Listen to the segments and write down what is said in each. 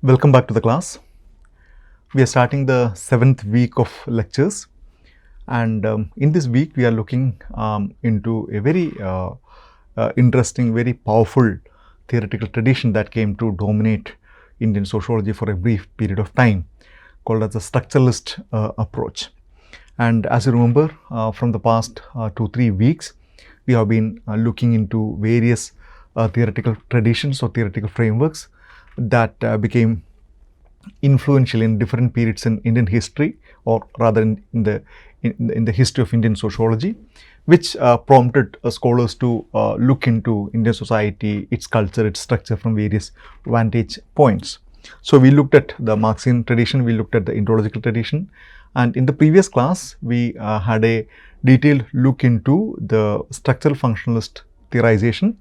Welcome back to the class. We are starting the 7th week of lectures, and in this week we are looking into a very interesting, very powerful theoretical tradition that came to dominate Indian sociology for a brief period of time, called as the structuralist approach. And as you remember, from the past 2-3 weeks, we have been looking into various theoretical traditions or theoretical frameworks that became influential in different periods in Indian history, or rather in the history of Indian sociology, which prompted scholars to look into Indian society, its culture, its structure from various vantage points. So we looked at the Marxian tradition, we looked at the ontological tradition, and in the previous class we had a detailed look into the structural functionalist theorization,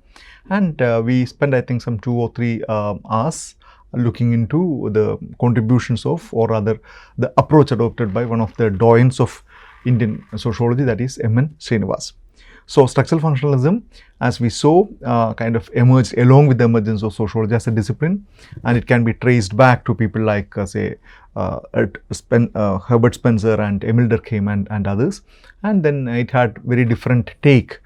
and we spent, I think, some 2 or 3 hours looking into the contributions of, or rather the approach adopted by one of the doyens of Indian sociology, that is M.N. Srinivas. So structural functionalism, as we saw, kind of emerged along with the emergence of sociology as a discipline, and it can be traced back to people like say Herbert Spencer and Emil Durkheim and others, and then it had very different take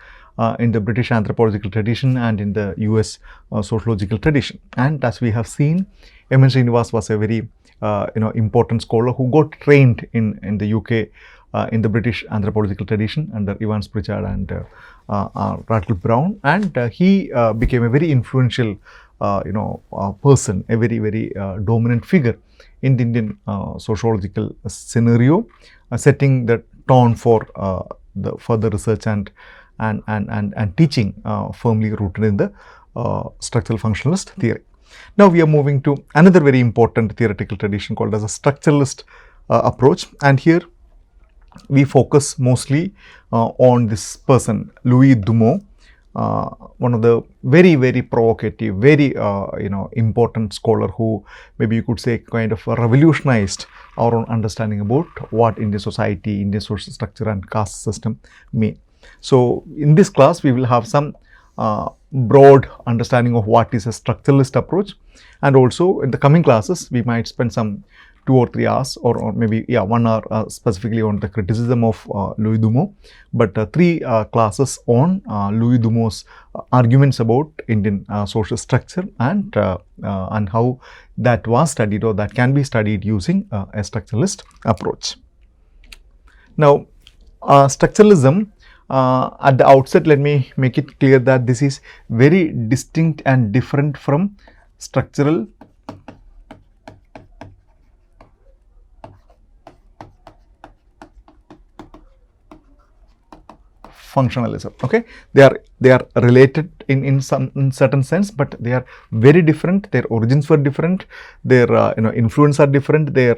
in the British anthropological tradition and in the US sociological tradition. And as we have seen, M.N. Srinivas was a very important scholar who got trained in the UK in the British anthropological tradition under Evans Pritchard and Radcliffe Brown, and he became a very influential person, a very dominant figure in the Indian sociological scenario, setting the tone for the further research and teaching firmly rooted in the structural functionalist theory. Now we are moving to another very important theoretical tradition called as a structuralist approach, and here we focus mostly on this person, Louis Dumont, one of the very provocative, very important scholar who maybe you could say kind of revolutionized our own understanding about what Indian society, Indian social structure and caste system mean. So in this class we will have some broad understanding of what is a structuralist approach, and also in the coming classes we might spend some 2 or 3 hours or maybe 1 hour specifically on the criticism of Louis Dumont, but 3 classes on Louis Dumont's arguments about Indian social structure and how that was studied or that can be studied using a structuralist approach. Now structuralism, at the outset, let me make it clear that this is very distinct and different from structural functionalism. Okay, they are related in certain sense, but they are very different. Their origins were different, their influence are different, their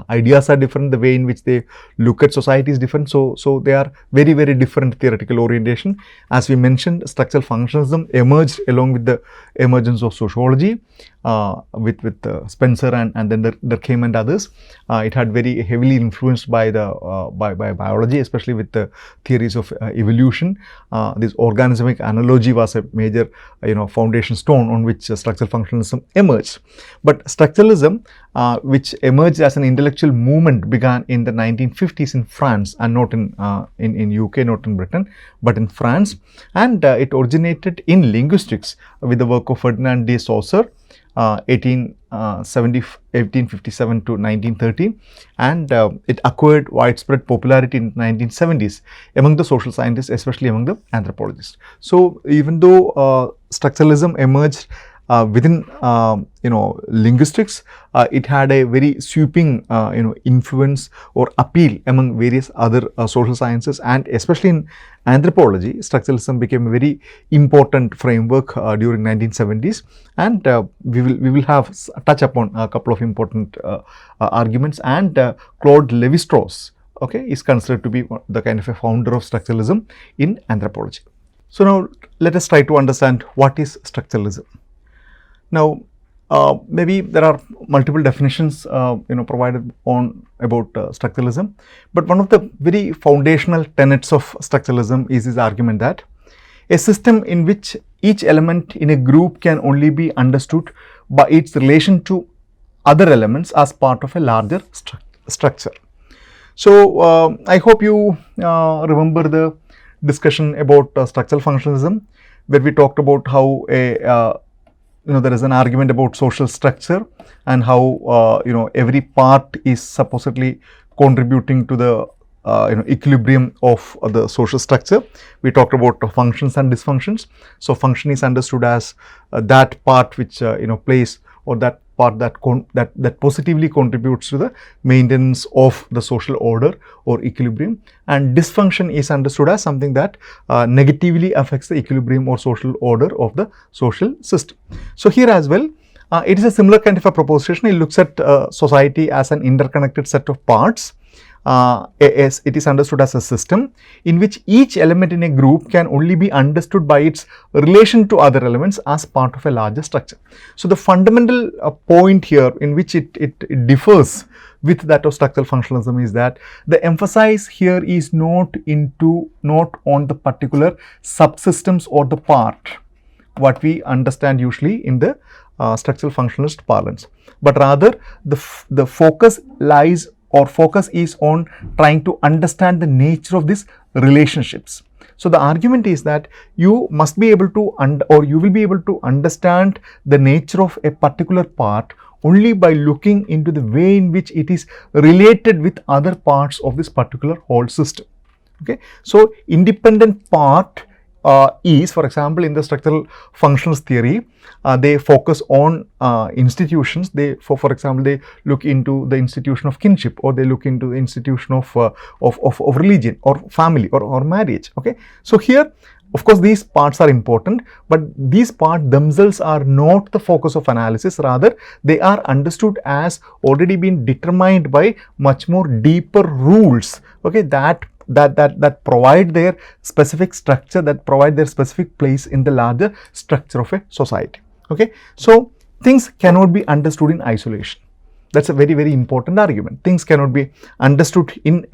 ideas are different, the way in which they look at society is different. So they are very different theoretical orientation. As we mentioned, structural functionalism emerged along with the emergence of sociology, with Spencer and then Durkheim and others. It had very heavily influenced by the by biology, especially with the theories of evolution. This organismic analogy was a major foundation stone on which structural functionalism emerged. But structuralism, which emerged as an intellectual movement, began in the 1950s in France, and not in UK, not in Britain, but in France, and it originated in linguistics with the work of Ferdinand de Saussure, 1857 to 1913, and it acquired widespread popularity in the 1970s among the social scientists, especially among the anthropologists. So even though structuralism emerged within linguistics, it had a very sweeping influence or appeal among various other social sciences, and especially in anthropology, structuralism became a very important framework during 1970s, and we will have touch upon a couple of important arguments. And Claude Lévi-Strauss, okay, is considered to be the kind of a founder of structuralism in anthropology. So now let us try to understand what is structuralism. Now maybe there are multiple definitions provided on about structuralism, but one of the very foundational tenets of structuralism is this argument that a system in which each element in a group can only be understood by its relation to other elements as part of a larger structure. So, I hope you remember the discussion about structural functionalism, where we talked about how there is an argument about social structure and how every part is supposedly contributing to the equilibrium of the social structure. We talked about functions and dysfunctions. So, function is understood as that part which plays, or that part that positively contributes to the maintenance of the social order or equilibrium, and dysfunction is understood as something that negatively affects the equilibrium or social order of the social system. So, here as well it is a similar kind of a proposition. It looks at society as an interconnected set of parts. It is understood as a system in which each element in a group can only be understood by its relation to other elements as part of a larger structure. So, the fundamental point here in which it differs with that of structural functionalism is that the emphasis here is not on the particular subsystems or the part, what we understand usually in the structural functionalist parlance, but rather the focus is on trying to understand the nature of these relationships. So, the argument is that you must be able to you will be able to understand the nature of a particular part only by looking into the way in which it is related with other parts of this particular whole system. Okay. So, independent part is, for example, in the structural functionalist theory, they focus on institutions. For example, they look into the institution of kinship, or they look into the institution of religion or family or marriage. Okay. So, here of course these parts are important, but these parts themselves are not the focus of analysis. Rather, they are understood as already been determined by much more deeper rules, okay, that provide their specific structure, that provide their specific place in the larger structure of a society. Okay. So, things cannot be understood in isolation. That is a very, very important argument. Things cannot be understood in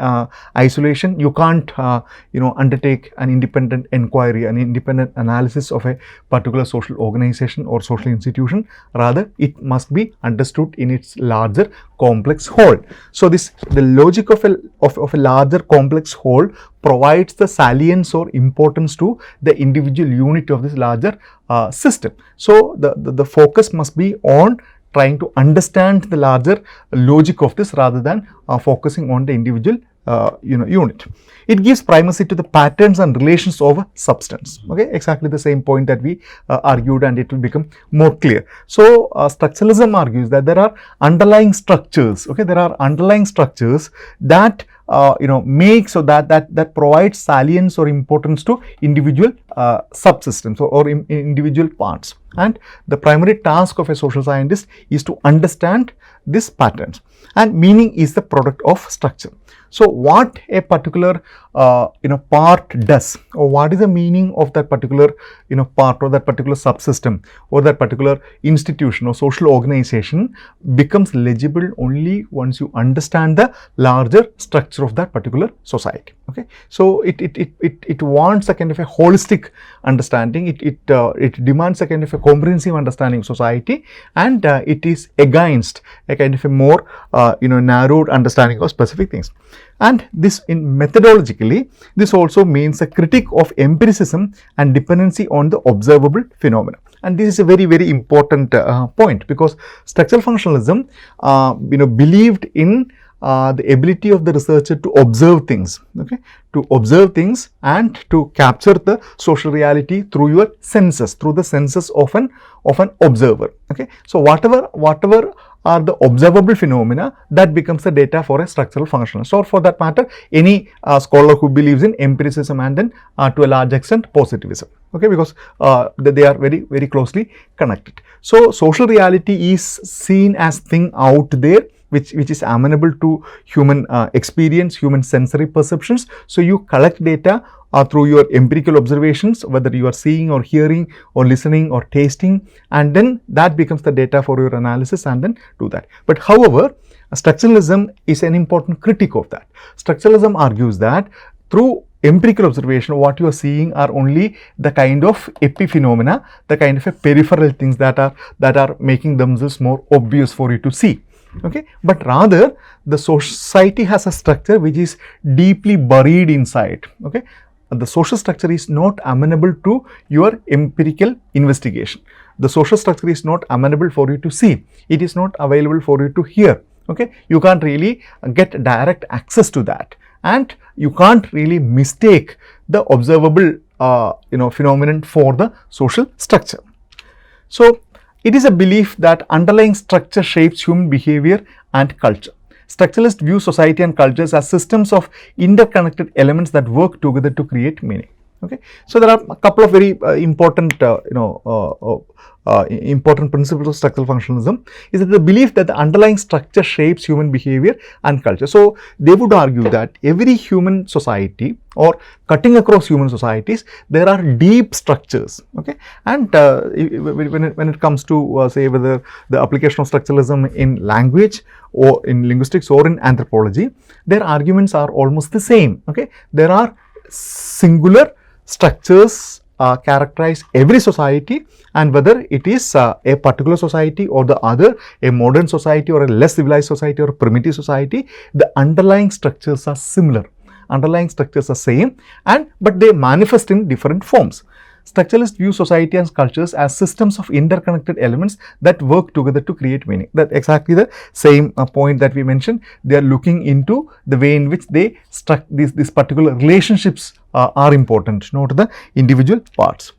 isolation. You can't undertake an independent inquiry, an independent analysis of a particular social organization or social institution. Rather, it must be understood in its larger complex whole. So, the logic of a larger complex whole provides the salience or importance to the individual unit of this larger system. So, the focus must be on trying to understand the larger logic of this rather than focusing on the individual unit. It gives primacy to the patterns and relations of a substance. Okay, exactly the same point that we argued, and it will become more clear. So, structuralism argues that there are underlying structures. Okay, there are underlying structures that that provides salience or importance to individual subsystems or individual parts. And the primary task of a social scientist is to understand these patterns, and meaning is the product of structure. So, what a particular part does, or what is the meaning of that particular part or that particular subsystem or that particular institution or social organization becomes legible only once you understand the larger structure of that particular society. Okay. So, it wants a kind of a holistic understanding. It demands a kind of a comprehensive understanding of society, and it is against a kind of a more narrowed understanding of specific things. And this, in methodologically, this also means a critique of empiricism and dependency on the observable phenomena. And this is a very, very important point, because structural functionalism believed in the ability of the researcher to observe things, okay, to observe things and to capture the social reality through your senses, through the senses of an observer. Okay. So, whatever are the observable phenomena, that becomes the data for a structural functionalist, or for that matter any scholar who believes in empiricism and then to a large extent positivism. Okay, because they are very, very closely connected. So, social reality is seen as thing out there, which is amenable to human experience, human sensory perceptions. So, you collect data through your empirical observations, whether you are seeing or hearing or listening or tasting, and then that becomes the data for your analysis, and then do that. But however, structuralism is an important critique of that. Structuralism argues that through empirical observation, what you are seeing are only the kind of epiphenomena, the kind of a peripheral things that are making themselves more obvious for you to see. Okay, but rather the society has a structure which is deeply buried inside. Okay, the social structure is not amenable to your empirical investigation. The social structure is not amenable for you to see. It is not available for you to hear. Okay, you can't really get direct access to that, and you can't really mistake the observable phenomenon for the social structure. So it is a belief that underlying structure shapes human behavior and culture. Structuralists view society and cultures as systems of interconnected elements that work together to create meaning. Okay, so there are a couple of very important important principles of structural functionalism. Is that the belief that the underlying structure shapes human behavior and culture. So they would argue that every human society, or cutting across human societies, there are deep structures. Okay, and when it comes to say whether the application of structuralism in language or in linguistics or in anthropology, their arguments are almost the same. Okay, there are singular structures characterize every society, and whether it is a particular society or the other, a modern society or a less civilized society or a primitive society, the underlying structures are similar. Underlying structures are same, but they manifest in different forms. Structuralists view society and cultures as systems of interconnected elements that work together to create meaning. That's exactly the same point that we mentioned. They are looking into the way in which they struck these particular relationships are important, not the individual parts.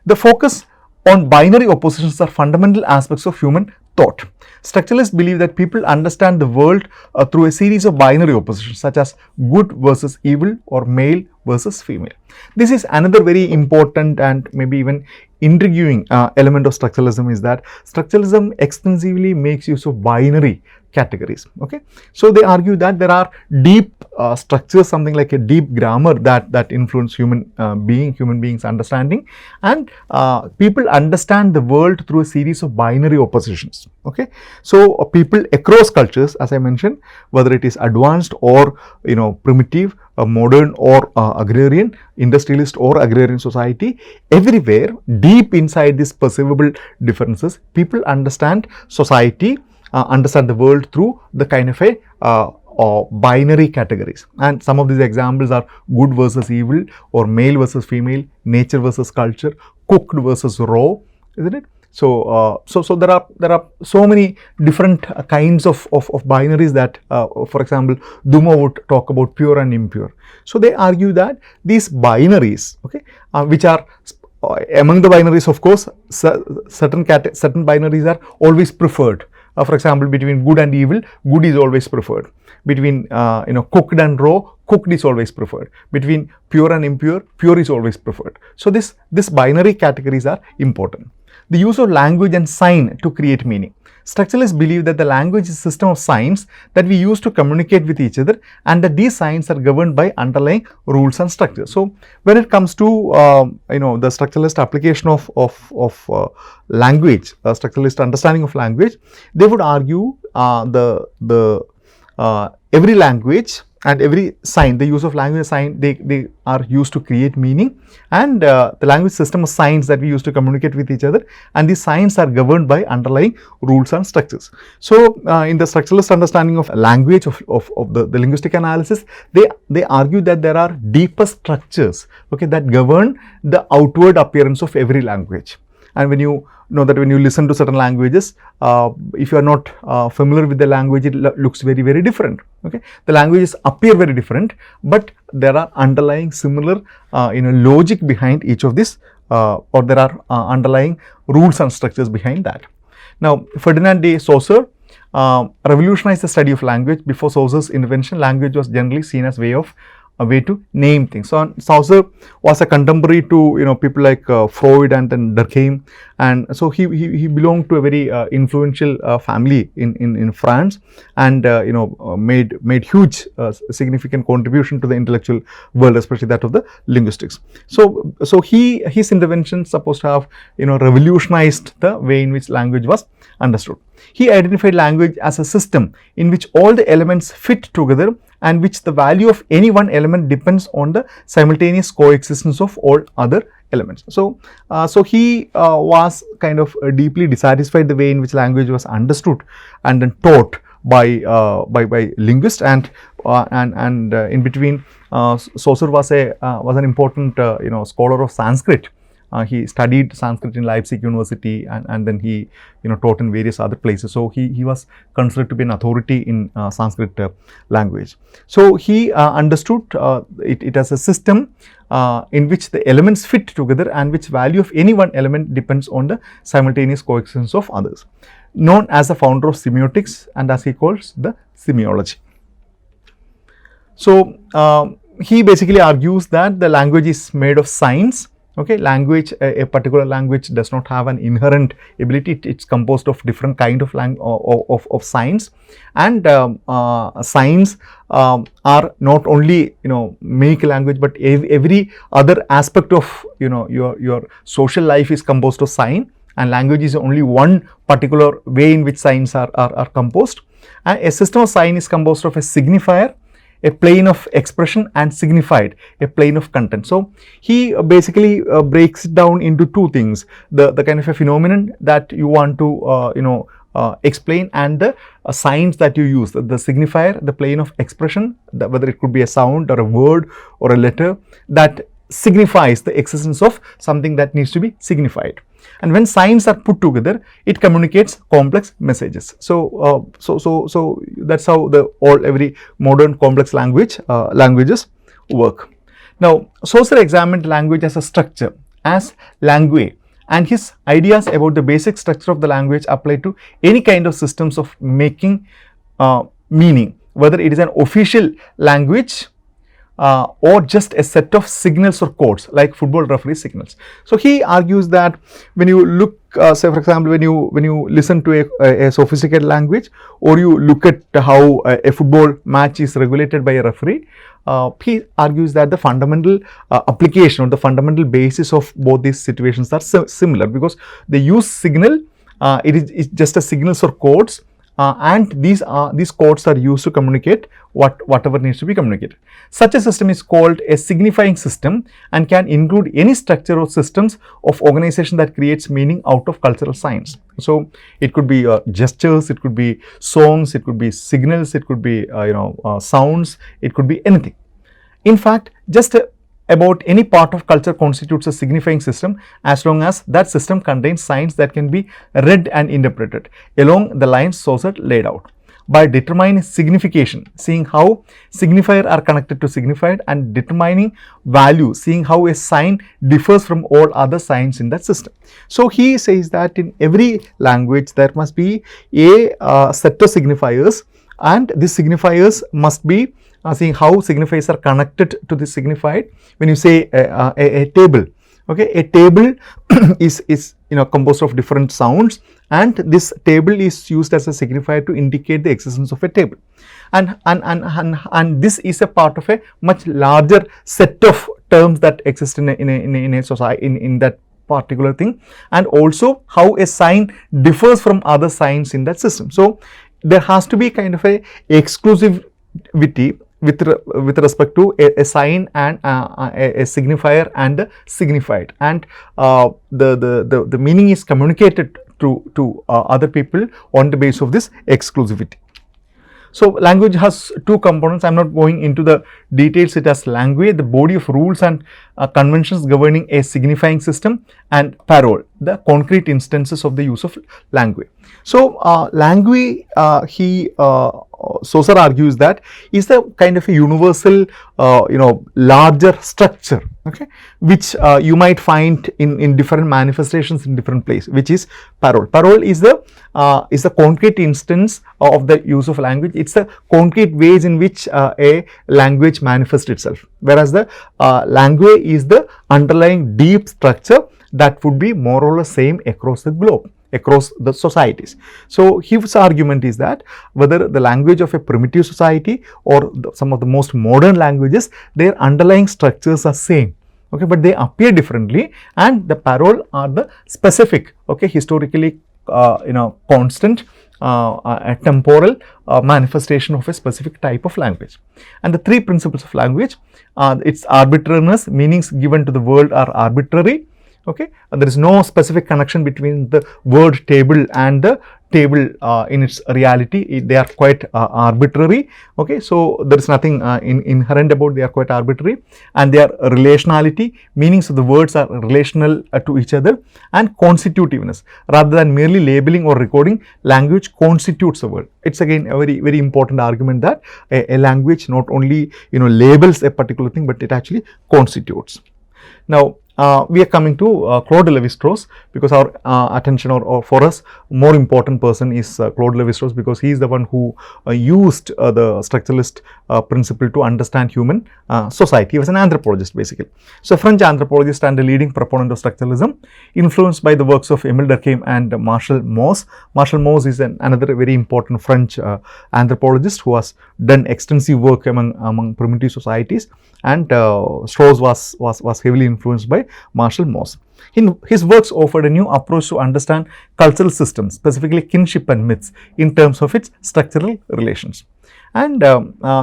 The focus on binary oppositions are fundamental aspects of human thought. Structuralists believe that people understand the world through a series of binary oppositions, such as good versus evil or male versus female. This is another very important and maybe even intriguing element of structuralism, is that structuralism extensively makes use of binary categories. Okay, so they argue that there are deep structures, something like a deep grammar that influence human beings' understanding, and people understand the world through a series of binary oppositions. Okay, so people across cultures, as I mentioned, whether it is advanced or primitive, modern or agrarian, industrialist or agrarian society, everywhere deep inside these perceivable differences, people understand society, understand the world through the kind of a binary categories. And some of these examples are good versus evil, or male versus female, nature versus culture, cooked versus raw, isn't it? So, so there are so many different kinds of binaries that, for example, Dumo would talk about pure and impure. So they argue that these binaries, okay, which are among the binaries, of course, certain binaries are always preferred. For example, between good and evil, good is always preferred. Between cooked and raw, cooked is always preferred. Between pure and impure, pure is always preferred. So this binary categories are important. The use of language and sign to create meaning. Structuralists believe that the language is a system of signs that we use to communicate with each other, and that these signs are governed by underlying rules and structures. So when it comes to the structuralist application of language, structuralist understanding of language, they would argue every language and every sign, the use of language and sign, they are used to create meaning, and the language system of signs that we use to communicate with each other, and these signs are governed by underlying rules and structures. So in the structuralist understanding of language, of the linguistic analysis, they argue that there are deeper structures, okay, that govern the outward appearance of every language. And when you know that when you listen to certain languages, if you are not familiar with the language, it looks very, very different. Okay, the languages appear very different, but there are underlying similar logic behind each of this, or there are underlying rules and structures behind that. Now, Ferdinand de Saussure revolutionized the study of language. Before Saussure's invention, language was generally seen as a way to name things. So Saussure was a contemporary to people like Freud and then Durkheim, and so he belonged to a very influential family in France, and made huge significant contribution to the intellectual world, especially that of the linguistics. So his intervention supposed to have revolutionized the way in which language was understood. He identified language as a system in which all the elements fit together and which the value of any one element depends on the simultaneous coexistence of all other elements. So, he was kind of deeply dissatisfied the way in which language was understood and then taught by linguists, and in between Saussure was an important scholar of Sanskrit. He studied Sanskrit in Leipzig University, and then he taught in various other places. So he was considered to be an authority in Sanskrit language. So he understood it as a system in which the elements fit together and which value of any one element depends on the simultaneous coexistence of others, known as the founder of semiotics and as he calls the Semiology. So he basically argues that the language is made of signs. Okay, language, a particular language does not have an inherent ability. It's composed of different kind of signs, and signs are not only make language, but every other aspect of your social life is composed of sign, and language is only one particular way in which signs are composed. And a system of sign is composed of a signifier, a plane of expression, and signified, a plane of content. So he basically breaks it down into two things: the kind of a phenomenon that you want to explain, and the signs that you use. The signifier, the plane of expression, whether it could be a sound or a word or a letter that signifies the existence of something that needs to be signified. And when signs are put together, it communicates complex messages. So, so that's how every modern complex languages work. Now, Saussure examined language as a structure, as langue, and his ideas about the basic structure of the language apply to any kind of systems of making meaning, whether it is an official language or just a set of signals or codes like football referee signals. So he argues that when you look, say for example, when you listen to a sophisticated language, or you look at how a football match is regulated by a referee, he argues that the fundamental application or the fundamental basis of both these situations are similar, because they use signal. It is just a signals or codes. And these codes are used to communicate whatever needs to be communicated. Such a system is called a signifying system and can include any structure or systems of organization that creates meaning out of cultural signs. So it could be gestures, it could be songs, it could be signals, it could be sounds, it could be anything. In fact, just about any part of culture constitutes a signifying system, as long as that system contains signs that can be read and interpreted along the lines Saussure laid out. By determining signification, seeing how signifier are connected to signified, and determining value, seeing how a sign differs from all other signs in that system. So he says that in every language there must be a set of signifiers, and these signifiers must be seeing how signifiers are connected to the signified. When you say a table, okay, a table is composed of different sounds, and this table is used as a signifier to indicate the existence of a table, and this is a part of a much larger set of terms that exist in a society, in that particular thing, and also how a sign differs from other signs in that system. So there has to be kind of a exclusivity with respect to a sign and a signifier and the signified, and the meaning is communicated to other people on the basis of this exclusivity. So language has two components. I am not going into the details. It has langue, the body of rules and conventions governing a signifying system, and parole, the concrete instances of the use of langue. So langue, Saussure argues that is a kind of a universal, larger structure, okay, which you might find in different manifestations in different places, which is parole. Parole is the concrete instance of the use of language. It's the concrete ways in which a language manifests itself, whereas the langue is the underlying deep structure that would be more or less same across the globe, across the societies. So his argument is that whether the language of a primitive society or some of the most modern languages, their underlying structures are same, okay, but they appear differently, and the parole are the specific, okay, historically constant a temporal manifestation of a specific type of language. And the three principles of language, its arbitrariness, meanings given to the world are arbitrary. Okay, there is no specific connection between the word table and the table in its reality. They are quite arbitrary. Okay, so there is nothing inherent about, they are quite arbitrary, and their relationality, meanings of the words are relational to each other, and constitutiveness, rather than merely labeling or recording, language constitutes a word. It's again a very important argument that a language not only labels a particular thing, but it actually constitutes. Now, we are coming to Claude Lévi-Strauss, because our attention, or for us more important person is Claude Lévi-Strauss, because he is the one who used the structuralist principle to understand human society. He was an anthropologist basically. So, French anthropologist and a leading proponent of structuralism, influenced by the works of Émile Durkheim and Marshall Mauss. Marshall Mauss is another very important French anthropologist who has done extensive work among primitive societies, and Strauss was heavily influenced by Marshall Mauss. His works offered a new approach to understand cultural systems, specifically kinship and myths, in terms of its structural relations. And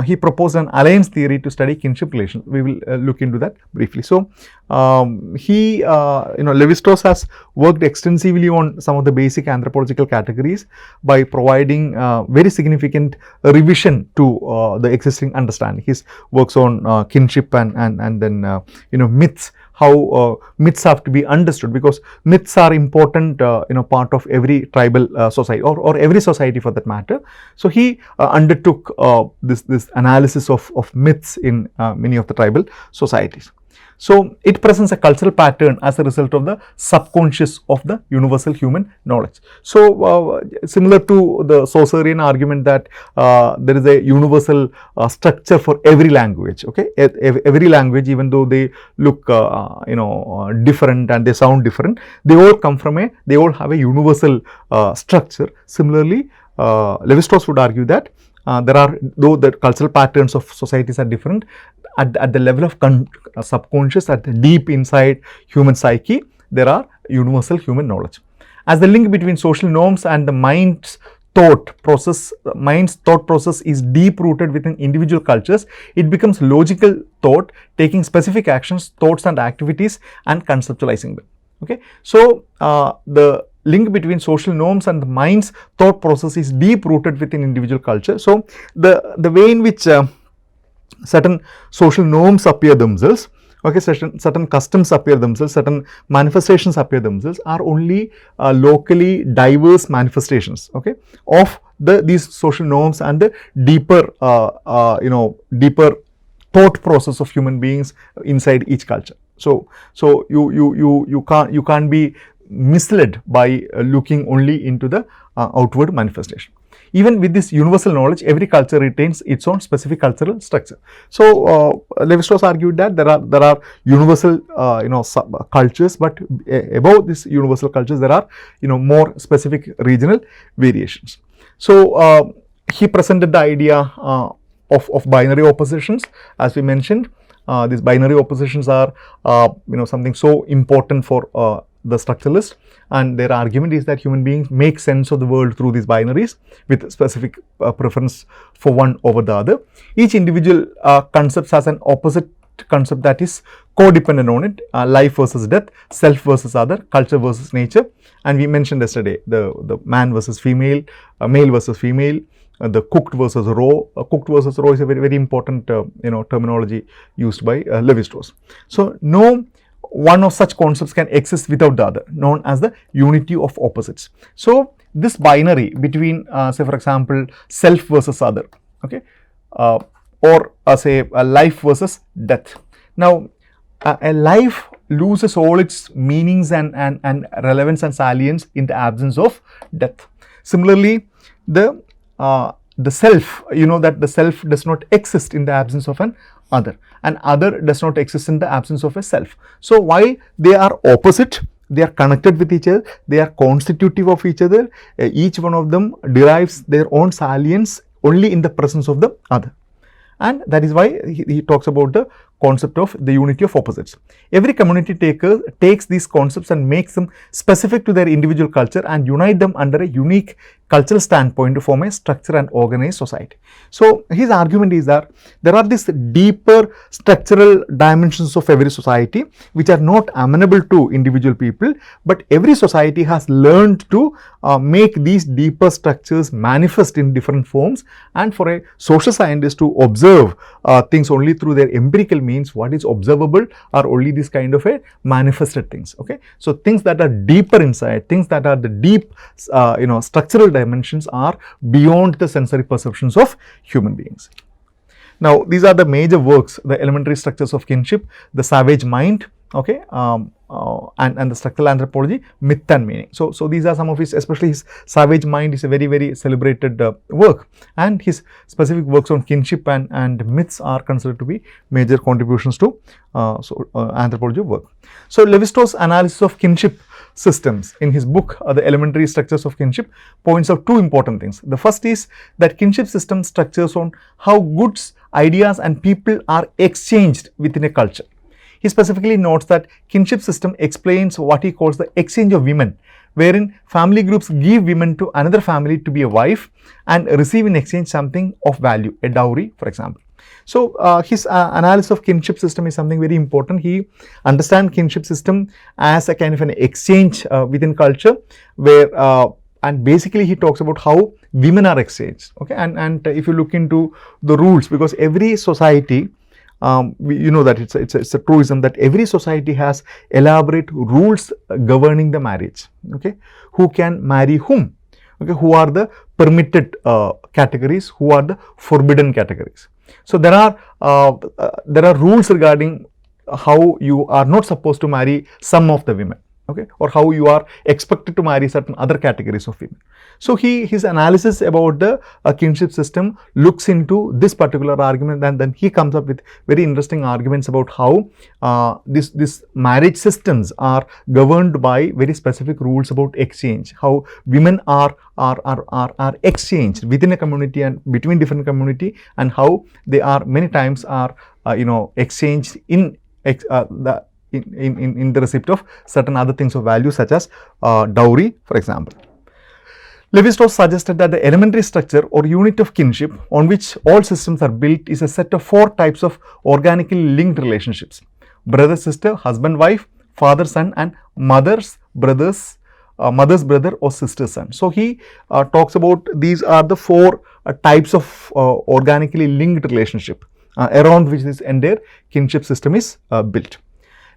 he proposed an alliance theory to study kinship relations. We will look into that briefly. So, Lévi-Strauss has worked extensively on some of the basic anthropological categories by providing very significant revision to the existing understanding. His works on kinship and then myths, how myths have to be understood, because myths are important part of every tribal society, or every society for that matter. So, he undertook this analysis of myths in many of the tribal societies. So, it presents a cultural pattern as a result of the subconscious of the universal human knowledge. So, similar to the Saussurean argument that there is a universal structure for every language. Okay, every language, even though they look different and they sound different, they all come from they all have a universal structure. Similarly, Lévi-Strauss would argue that though the cultural patterns of societies are different, at the level of subconscious, at the deep inside human psyche, there are universal human knowledge. As the link between social norms and the mind's thought process is deep rooted within individual cultures, it becomes logical thought, taking specific actions, thoughts and activities and conceptualizing them. Okay, so the link between social norms and the mind's thought process is deep rooted within individual culture. So, the way in which certain social norms appear themselves, okay, certain customs appear themselves, certain manifestations appear themselves, are only locally diverse manifestations, okay, of these social norms and the deeper deeper thought process of human beings inside each culture. So you can't be misled by looking only into the outward manifestation. Even with this universal knowledge, every culture retains its own specific cultural structure. So, Lévi-Strauss argued that there are universal cultures, but above these universal cultures there are more specific regional variations. So, he presented the idea of binary oppositions. As we mentioned, these binary oppositions are something so important for the structuralists, and their argument is that human beings make sense of the world through these binaries with specific preference for one over the other. Each individual concept has an opposite concept that is codependent on it, life versus death, self versus other, culture versus nature, and we mentioned yesterday the man versus female, male versus female, the cooked versus raw. Cooked versus raw is a very important terminology used by Lévi-Strauss. So, no one of such concepts can exist without the other, known as the unity of opposites. So, this binary between say for example self versus other, okay, or say a life versus death. Now, a life loses all its meanings and relevance and salience in the absence of death. Similarly, the self, that the self does not exist in the absence of an other, and other does not exist in the absence of a self. So, while they are opposite, they are connected with each other, they are constitutive of each other, each one of them derives their own salience only in the presence of the other. And that is why he talks about the concept of the unity of opposites. Every community takes these concepts and makes them specific to their individual culture and unite them under a unique cultural standpoint to form a structured and organized society. So his argument is that there are these deeper structural dimensions of every society which are not amenable to individual people, but every society has learned to make these deeper structures manifest in different forms, and for a social scientist to observe things only through their empirical means, what is observable are only these kind of a manifested things. Okay, so things that are deeper inside, things that are the deep structural dimensions are beyond the sensory perceptions of human beings. Now these are the major works: the elementary structures of kinship, the savage mind, okay, and the structural anthropology, myth and meaning. So these are some of his, especially his savage mind is a very celebrated work, and his specific works on kinship and myths are considered to be major contributions to anthropology work. So Lévi-Strauss' analysis of kinship systems in his book, The Elementary Structures of Kinship, points out two important things. The first is that kinship system structures on how goods, ideas and people are exchanged within a culture. He specifically notes that kinship system explains what he calls the exchange of women, wherein family groups give women to another family to be a wife and receive in exchange something of value, a dowry, for example. So his analysis of kinship system is something very important. He understands kinship system as a kind of an exchange within culture, where and basically he talks about how women are exchanged. Okay, and if you look into the rules, because every society, you know that it's a truism that every society has elaborate rules governing the marriage. Okay, who can marry whom? Okay, who are the permitted categories? Who are the forbidden categories? So there are rules regarding how you are not supposed to marry some of the women, okay, or how you are expected to marry certain other categories of women. So his analysis about the kinship system looks into this particular argument, and then he comes up with very interesting arguments about how this marriage systems are governed by very specific rules about exchange, how women are exchanged within a community and between different community, and how they are many times are exchanged in the receipt of certain other things of value, such as dowry, for example. Lévi-Strauss suggested that the elementary structure or unit of kinship on which all systems are built is a set of 4 types of organically linked relationships: brother-sister, husband-wife, father-son, and mother-brother or sister-son. So he talks about these are the 4 types of organically linked relationship around which this entire kinship system is built.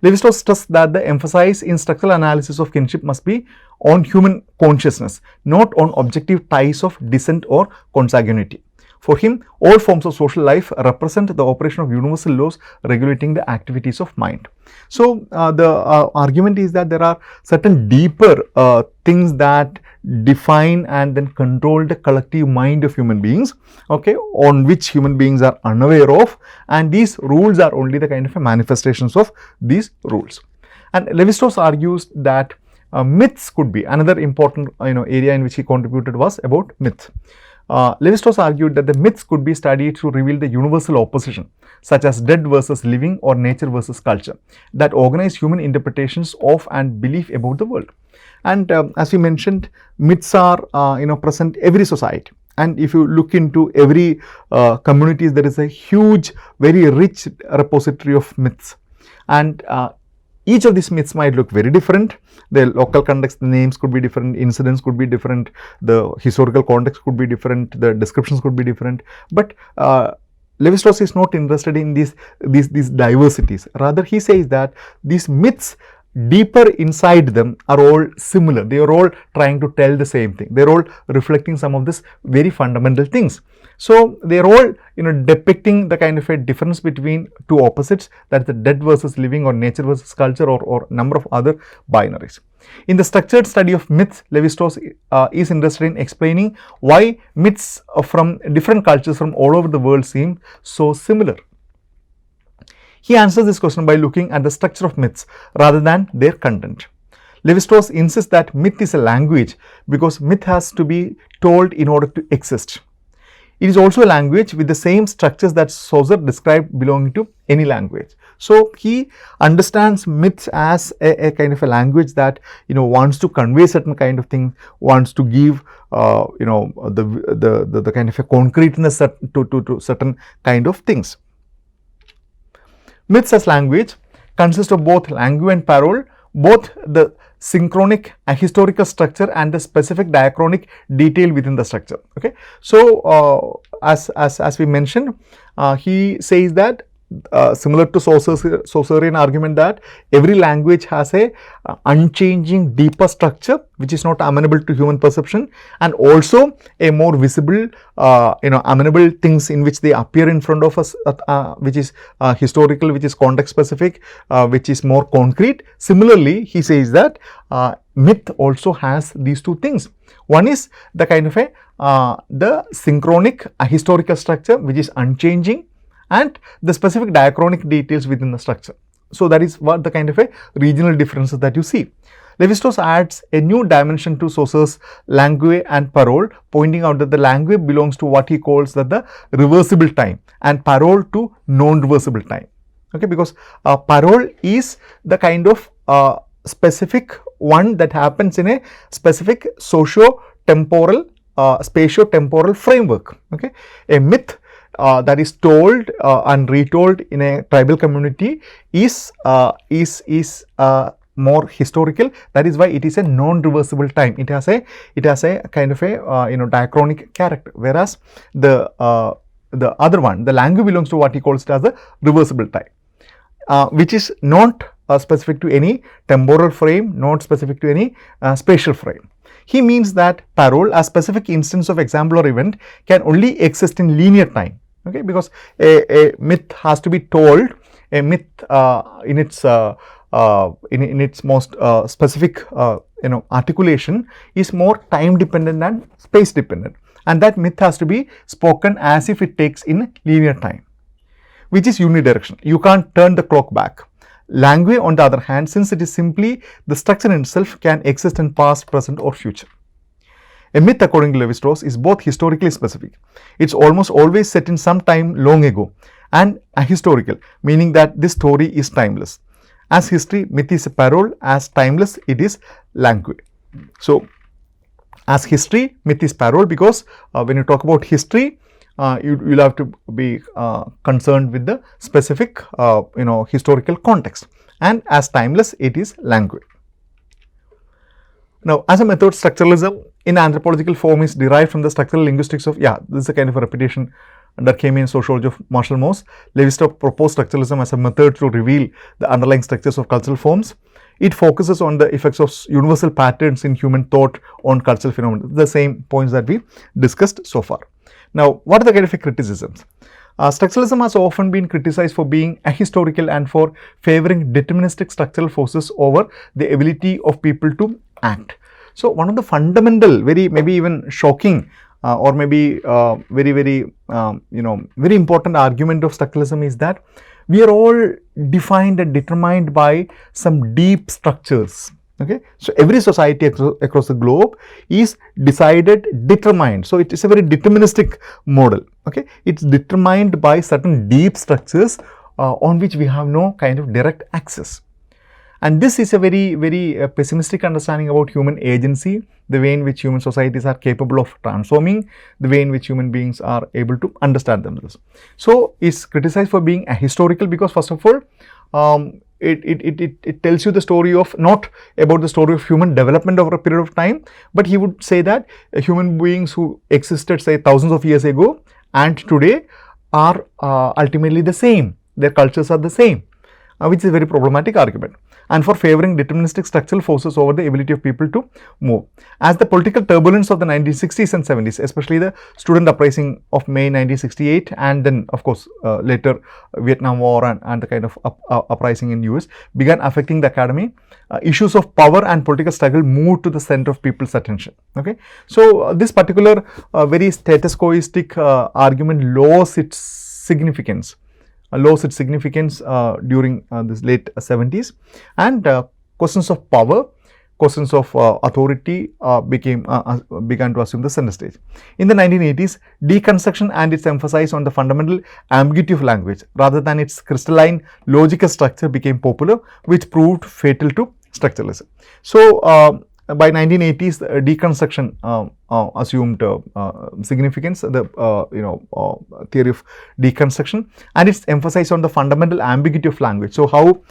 Lévi-Strauss stressed that the emphasis in structural analysis of kinship must be on human consciousness, not on objective ties of descent or consanguinity. For him, all forms of social life represent the operation of universal laws regulating the activities of mind. So the argument is that there are certain deeper things that define and then control the collective mind of human beings, okay, on which human beings are unaware of, and these rules are only the kind of manifestations of these rules. And Lévi-Strauss argues that myths could be another important area in which he contributed was about myth. Lévi-Strauss argued that the myths could be studied to reveal the universal opposition, such as dead versus living or nature versus culture, that organize human interpretations of and belief about the world. And as we mentioned, myths are present every society, and if you look into every communities, there is a huge, very rich repository of myths, and each of these myths might look very different. The local context, the names could be different, incidents could be different, the historical context could be different, the descriptions could be different, but Lévi-Strauss is not interested in these diversities. Rather, he says that these myths, deeper inside them, are all similar. They are all trying to tell the same thing. They are all reflecting some of this very fundamental things. So they are all depicting the kind of a difference between two opposites, that is the dead versus living or nature versus culture or number of other binaries. In the structured study of myths, Lévi-Strauss is interested in explaining why myths from different cultures from all over the world seem so similar. He answers this question by looking at the structure of myths rather than their content. Lévi-Strauss insists that myth is a language because myth has to be told in order to exist. it is also a language with the same structures that Saussure described belonging to any language. So, he understands myths as a kind of a language that wants to convey certain kind of things, wants to give the kind of a concreteness to certain kind of things. Myths as language consist of both langue and parole, both the synchronic ahistorical structure and the specific diachronic detail within the structure. Okay. So, as we mentioned, he says that similar to Saussurean argument that every language has a unchanging deeper structure which is not amenable to human perception, and also a more visible amenable things in which they appear in front of us, which is historical, which is context specific, which is more concrete. Similarly, he says that myth also has these two things. One is the kind of the synchronic ahistorical structure which is unchanging, and the specific diachronic details within the structure. So, that is what the kind of a regional differences that you see. Lévi-Strauss adds a new dimension to Saussure's langue and parole, pointing out that the langue belongs to what he calls the reversible time and parole to non-reversible time. Okay, because parole is the kind of specific one that happens in a specific socio-temporal, spatio-temporal framework. Okay, a myth that is told and retold in a tribal community is more historical. That is why it is a non-reversible time. It has a kind of a diachronic character, whereas the other one, the langue, belongs to what he calls it as the reversible time, which is not specific to any temporal frame, not specific to any spatial frame. He means that parole, a specific instance of example or event, can only exist in linear time. Okay, because a myth has to be told. A myth in its most specific articulation is more time dependent than space dependent, and that myth has to be spoken as if it takes in linear time, which is unidirectional. You can't turn the clock back. Langue, on the other hand, since it is simply the structure in itself, can exist in past, present or future. A myth, according to Lévi-Strauss, is both historically specific. It's almost always set in some time long ago, and ahistorical, meaning that this story is timeless. As history, myth is a parole. As timeless, it is langue. So, as history, myth is parole, because when you talk about history, you'll have to be concerned with the specific historical context, and as timeless, it is langue. Now, as a method, structuralism in anthropological form is derived from the structural linguistics of, this is a kind of a repetition that came in Sociology of Marshall Moss. Lévi-Strauss proposed structuralism as a method to reveal the underlying structures of cultural forms. It focuses on the effects of universal patterns in human thought on cultural phenomena, the same points that we discussed so far. Now, what are the kind of criticisms? Structuralism has often been criticized for being ahistorical and for favoring deterministic structural forces over the ability of people to act. So, one of the fundamental, maybe even shocking or maybe very important argument of structuralism is that we are all defined and determined by some deep structures. Okay, so every society across the globe is determined. So, it is a very deterministic model. Okay, it's determined by certain deep structures on which we have no kind of direct access. And this is a very pessimistic understanding about human agency, the way in which human societies are capable of transforming, the way in which human beings are able to understand themselves. So, it's criticized for being ahistorical because, first of all, it tells you the story of, not about the story of human development over a period of time, but he would say that human beings who existed, say, thousands of years ago and today are ultimately the same. Their cultures are the same, which is a very problematic argument, and for favoring deterministic structural forces over the ability of people to move. As the political turbulence of the 1960s and 70s, especially the student uprising of May 1968, and then of course later Vietnam War and the kind of uprising in US began affecting the academy, issues of power and political struggle moved to the center of people's attention. Okay, so this particular very status quoistic argument lost its significance. During this late 70s, and questions of power, questions of authority began to assume the center stage. In the 1980s, deconstruction and its emphasis on the fundamental ambiguity of language rather than its crystalline logical structure became popular, which proved fatal to structuralism. So, by 1980s, deconstruction assumed significance, the theory of deconstruction, and its emphasis on the fundamental ambiguity of language. So, how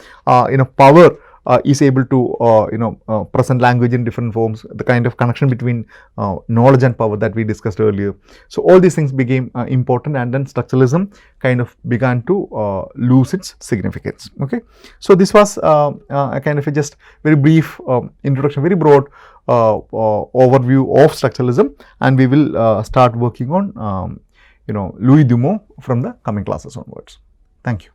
power is able to present language in different forms, the kind of connection between knowledge and power that we discussed earlier. So, all these things became important, and then structuralism kind of began to lose its significance. Okay. So, this was a kind of a just very brief introduction, very broad overview of structuralism, and we will start working on Louis Dumont from the coming classes onwards. Thank you.